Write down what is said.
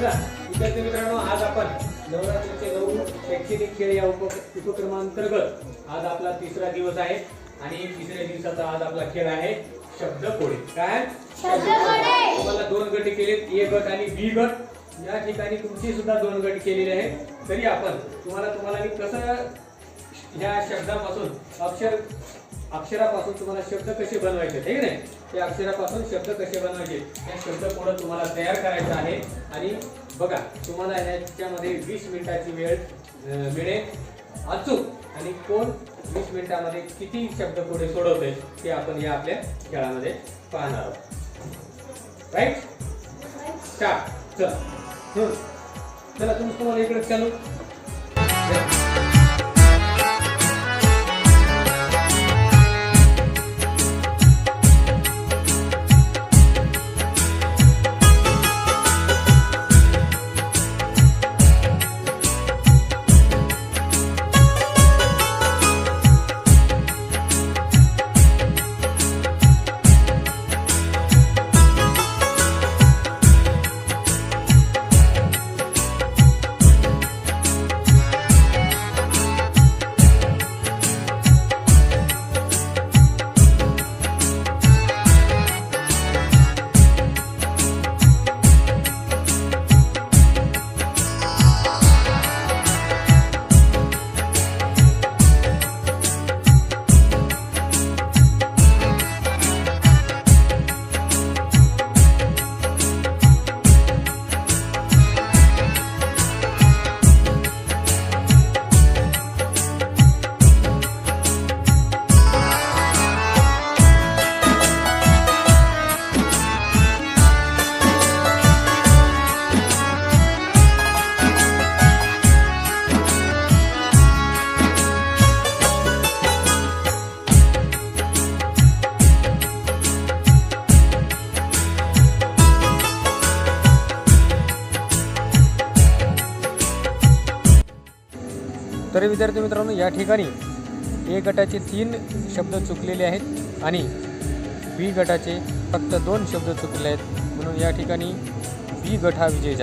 बघा विद्यार्थी मित्रांनो, आज आपण नवरात्रीचे 9 शैक्षणिक खेळ या उपक्रमांतर्गत आज आपला तिसरा दिवस आहे आणि तिसऱ्या दिवसाचा आज आपला खेळ आहे शब्दकोडे. काय शब्दकोडे? तुम्हाला 2 गट केलेत, ए गट आणि बी गट. या ठिकाणी तुमची सुद्धा 2 गट केलेले आहेत. तरी आपण तुम्हाला मी कसं या शब्दापासून अक्षरापासून तुम्हाला शब्द कसे बनवायचे, ठीक आहे, त्या अक्षरापासून शब्द कसे बनवायचे या शब्दकोड तुम्हाला तयार करायचा आहे. आणि बघा तुम्हाला याच्यामध्ये 20 मिनिटाची वेळ मिळेल अचूक. आणि कोण 20 मिनिटांमध्ये किती शब्दकोडे सोडवते ते आपण या आपल्या खेळामध्ये पाहणार आहोत. Right, start. चला तुम्हाला इकडे चालू. तर विद्यार्थी मित्रांनो, या ठिकाणी ए गटाचे 3 शब्द चुकलेले आहेत आणि बी गटाचे फक्त 2 शब्द चुकले आहेत. म्हणून या ठिकाणी बी गट हा विजयी झाला.